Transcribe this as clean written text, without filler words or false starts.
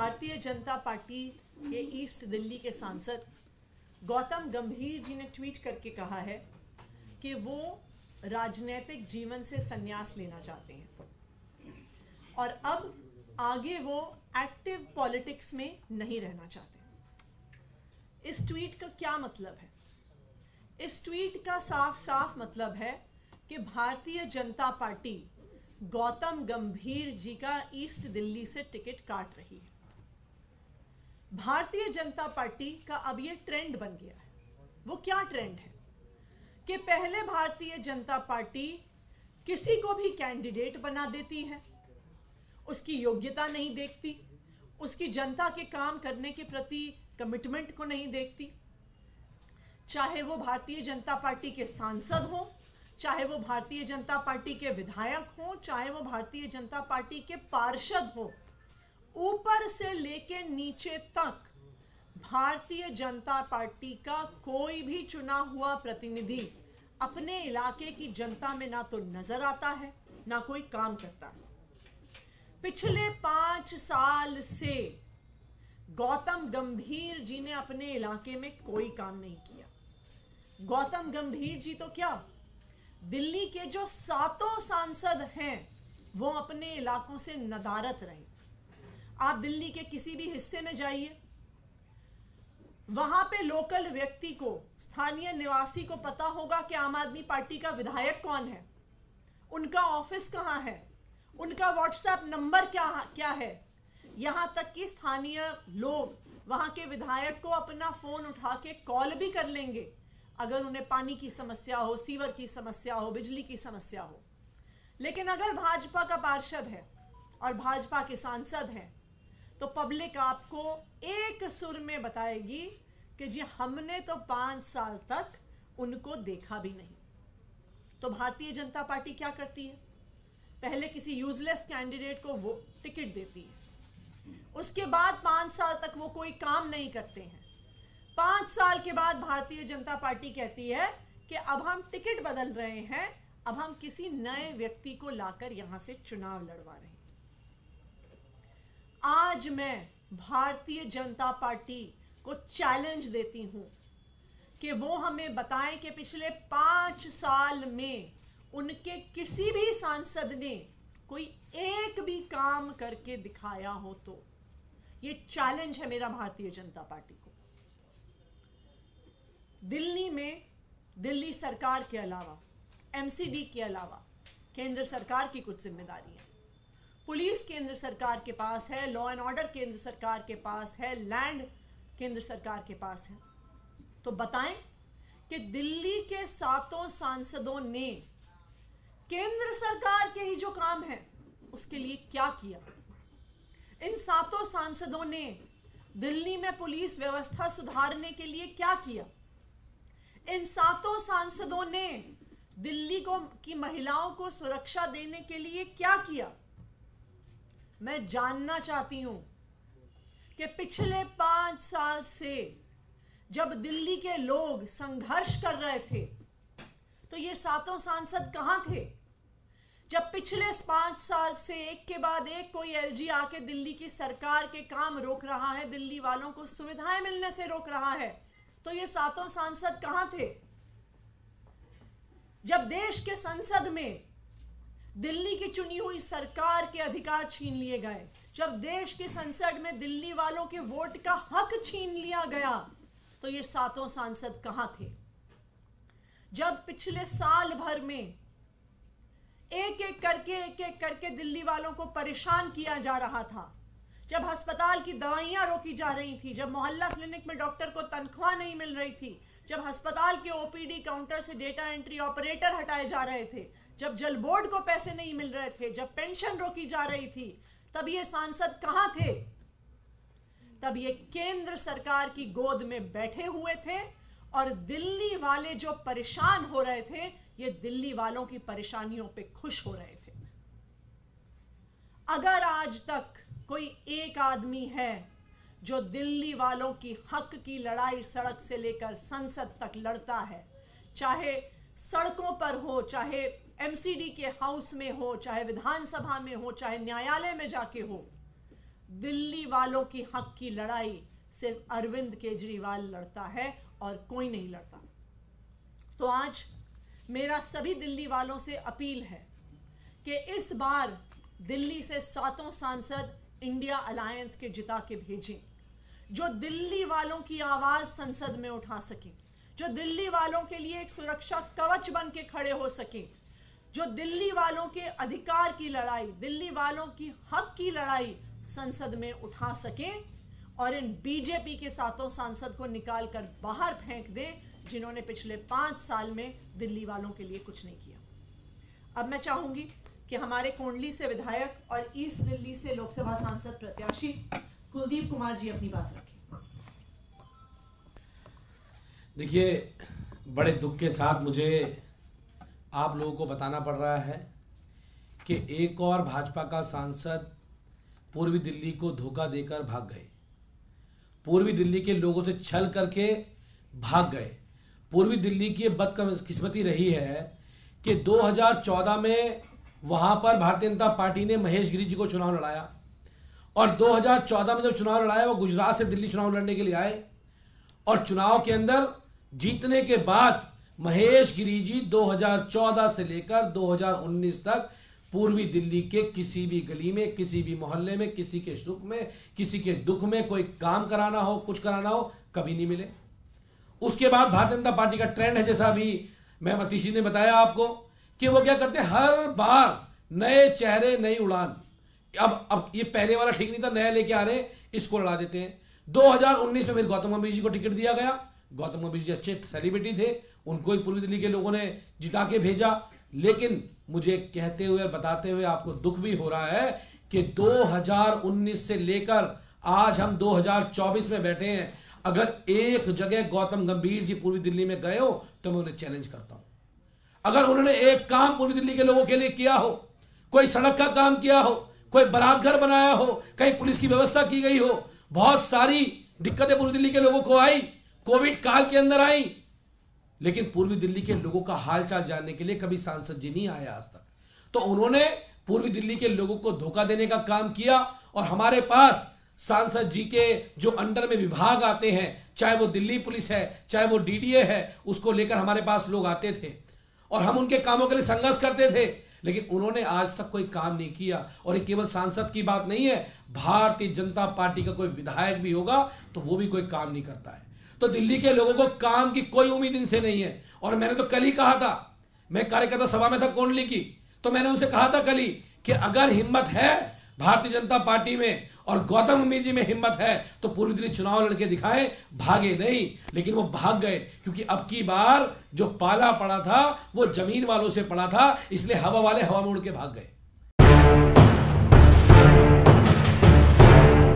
Bharatiya Janata party के east Delhi के सांसद गौतम गंभीर जी ने ट्वीट करके कहा है कि वो राजनीतिक जीवन से संन्यास लेना चाहते हैं और अब आगे वो एक्टिव पॉलिटिक्स में नहीं रहना चाहते। इस ट्वीट का क्या मतलब है? इस ट्वीट का साफ साफ मतलब है कि भारतीय जनता पार्टी गौतम गंभीर जी का ईस्ट दिल्ली से टिकट काट रही है। भारतीय जनता पार्टी का अब ये ट्रेंड बन गया है। वो क्या ट्रेंड है कि पहले भारतीय जनता पार्टी किसी को भी कैंडिडेट बना देती है, उसकी योग्यता नहीं देखती, उसकी जनता के काम करने के प्रति कमिटमेंट को नहीं देखती, चाहे वो भारतीय जनता पार्टी के सांसद हो, चाहे वो भारतीय जनता पार्टी के विधायक हो, चाहे वो भारतीय जनता पार्टी के पार्षद हो, ऊपर से लेके नीचे तक भारतीय जनता पार्टी का कोई भी चुना हुआ प्रतिनिधि अपने इलाके की जनता में ना तो नजर आता है ना कोई काम करता है। पिछले 5 साल से गौतम गंभीर जी ने अपने इलाके में कोई काम नहीं किया। गौतम गंभीर जी तो क्या, दिल्ली के जो 7 सांसद हैं वो अपने इलाकों से नदारत रहे। आप दिल्ली के किसी भी हिस्से में जाइए, वहां पे लोकल व्यक्ति को, स्थानीय निवासी को पता होगा कि आम आदमी पार्टी का विधायक कौन है, उनका ऑफिस कहां है, उनका व्हाट्सएप नंबर क्या है। यहां तक कि स्थानीय लोग वहां के विधायक को अपना फोन उठा के कॉल भी कर लेंगे अगर उन्हें पानी की समस्या हो, सीवर की समस्या हो, बिजली की समस्या हो। लेकिन अगर भाजपा का पार्षद है और भाजपा के सांसद हैं तो पब्लिक आपको एक सुर में बताएगी कि जी हमने तो 5 साल तक उनको देखा भी नहीं। तो भारतीय जनता पार्टी क्या करती है? पहले किसी यूजलेस कैंडिडेट को वो टिकट देती है, उसके बाद 5 साल तक वो कोई काम नहीं करते हैं। 5 साल के बाद भारतीय जनता पार्टी कहती है कि अब हम टिकट बदल रहे हैं, अब हम किसी नए व्यक्ति को लाकर यहां से चुनाव लड़वा रहे हैं। आज मैं भारतीय जनता पार्टी को चैलेंज देती हूं कि वो हमें बताएं कि पिछले 5 साल में उनके किसी भी सांसद ने कोई एक भी काम करके दिखाया हो। तो ये चैलेंज है मेरा भारतीय जनता पार्टी को। दिल्ली में दिल्ली सरकार के अलावा, एमसीडी के अलावा केंद्र सरकार की कुछ जिम्मेदारियां, पुलिस केंद्र सरकार के पास है, लॉ एंड ऑर्डर केंद्र सरकार के पास है, लैंड केंद्र सरकार के पास है। तो बताएं कि दिल्ली के 7 सांसदों ने केंद्र सरकार के ही जो काम है उसके लिए क्या किया। इन 7 सांसदों ने दिल्ली में पुलिस व्यवस्था सुधारने के लिए क्या किया। इन 7 सांसदों ने दिल्ली की महिलाओं को सुरक्षा देने के लिए क्या किया। मैं जानना चाहती हूं कि पिछले 5 साल से जब दिल्ली के लोग संघर्ष कर रहे थे तो ये 7 सांसद कहां थे? जब पिछले 5 साल से एक के बाद एक कोई एलजी आके दिल्ली की सरकार के काम रोक रहा है, दिल्ली वालों को सुविधाएं मिलने से रोक रहा है, तो ये 7 सांसद कहां थे? जब देश के संसद में दिल्ली की चुनी हुई सरकार के अधिकार छीन लिए गए, जब देश के संसद में दिल्ली वालों के वोट का हक छीन लिया गया, तो ये 7 सांसद कहां थे? जब पिछले साल भर में एक एक करके दिल्ली वालों को परेशान किया जा रहा था, जब अस्पताल की दवाइयां रोकी जा रही थी, जब मोहल्ला क्लिनिक में डॉक्टर को तनख्वाह नहीं मिल रही थी, जब अस्पताल के ओपीडी काउंटर से डेटा एंट्री ऑपरेटर हटाए जा रहे थे, जब जल बोर्ड को पैसे नहीं मिल रहे थे, जब पेंशन रोकी जा रही थी, तब ये सांसद कहां थे? तब ये केंद्र सरकार की गोद में बैठे हुए थे और दिल्ली वाले जो परेशान हो रहे थे, ये दिल्ली वालों की परेशानियों पे खुश हो रहे थे। अगर आज तक कोई एक आदमी है जो दिल्ली वालों की हक की लड़ाई सड़क से लेकर संसद तक लड़ता है, चाहे सड़कों पर हो, चाहे एमसीडी के हाउस में हो, चाहे विधानसभा में हो, चाहे न्यायालय में जाके हो, दिल्ली वालों की हक की लड़ाई सिर्फ अरविंद केजरीवाल लड़ता है और कोई नहीं लड़ता। तो आज मेरा सभी दिल्ली वालों से अपील है कि इस बार दिल्ली से 7 सांसद इंडिया अलायंस के जिता के भेजें, जो दिल्ली वालों की आवाज संसद में उठा सकें, जो दिल्ली वालों के लिए एक सुरक्षा कवच बन के खड़े हो सकें, जो दिल्ली वालों के अधिकार की लड़ाई, दिल्ली वालों की हक की लड़ाई संसद में उठा सकें और इन बीजेपी के 7 सांसद को निकाल कर बाहर फेंक दें, जिन्होंने पिछले 5 साल में दिल्ली वालों के लिए कुछ नहीं किया। अब मैं चाहूंगी कि हमारे कोंडली से विधायक और ईस्ट दिल्ली से लोकसभा सांसद प्रत्याशी कुलदीप कुमार जी अपनी बात रखें। देखिए, बड़े दुख के साथ मुझे आप लोगों को बताना पड़ रहा है कि एक और भाजपा का सांसद पूर्वी दिल्ली को धोखा देकर भाग गए, पूर्वी दिल्ली के लोगों से छल करके भाग गए। पूर्वी दिल्ली की बदकिस्मती रही है कि 2014 में वहां पर भारतीय जनता पार्टी ने महेश गिरी जी को चुनाव लड़ाया और 2014 में जब चुनाव लड़ाया वो गुजरात से दिल्ली चुनाव लड़ने के लिए आए और चुनाव के अंदर जीतने के बाद महेश गिरी जी 2014 से लेकर 2019 तक पूर्वी दिल्ली के किसी भी गली में, किसी भी मोहल्ले में, किसी के सुख में, किसी के दुख में कोई काम कराना हो, कुछ कराना हो, कभी नहीं मिले। उसके बाद भारतीय जनता पार्टी का ट्रेंड है, जैसा अभी मैं मतीशी ने बताया आपको, कि वो क्या करते हैं, हर बार नए चेहरे नई उड़ान। अब ये पहले वाला ठीक नहीं था, नया लेके आ रहे, इसको लड़ा देते हैं। 2019 में फिर गौतम गंभीर जी को टिकट दिया गया। गौतम गंभीर जी अच्छे सेलिब्रिटी थे, उनको ही पूर्वी दिल्ली के लोगों ने जिता के भेजा। लेकिन मुझे कहते हुए और बताते हुए आपको दुख भी हो रहा है कि 2019 से लेकर आज हम 2024 में बैठे हैं। अगर एक जगह गौतम गंभीर जी पूर्वी दिल्ली में गए हो तो मैं उन्हें चैलेंज करता हूं। अगर उन्होंने एक काम पूर्वी दिल्ली के लोगों के लिए किया हो, कोई सड़क का काम किया हो, कोई बारात घर बनाया हो, कहीं पुलिस की व्यवस्था की गई हो, बहुत सारी दिक्कतें पूर्वी दिल्ली के लोगों को आई, कोविड काल के अंदर आई, लेकिन पूर्वी दिल्ली के लोगों का हालचाल जानने के लिए कभी सांसद जी नहीं आए आज तक। तो उन्होंने पूर्वी दिल्ली के लोगों को धोखा देने का काम किया और हमारे पास सांसद जी के जो अंडर में विभाग आते हैं, चाहे वो दिल्ली पुलिस है, चाहे वो डीडीए है, उसको लेकर हमारे पास लोग आते थे और हम उनके कामों के लिए संघर्ष करते थे, लेकिन उन्होंने आज तक कोई काम नहीं किया। और ये केवल सांसद की बात नहीं है, भारतीय जनता पार्टी का कोई विधायक भी होगा तो वो भी कोई काम नहीं करता है। तो दिल्ली के लोगों को काम की कोई उम्मीद इनसे नहीं है। और मैंने तो कल ही कहा था, मैं कार्यकर्ता सभा में था कोंडली की, तो मैंने उनसे कहा था कल ही कि अगर हिम्मत है भारतीय जनता पार्टी में और गौतम गंभीर जी में हिम्मत है तो पूर्वी दिल्ली चुनाव लड़के दिखाएं, भागे नहीं। लेकिन वो भाग गए क्योंकि अब की बार जो पाला पड़ा था वो जमीन वालों से पड़ा था, इसलिए हवा वाले हवा में उड़ के भाग गए।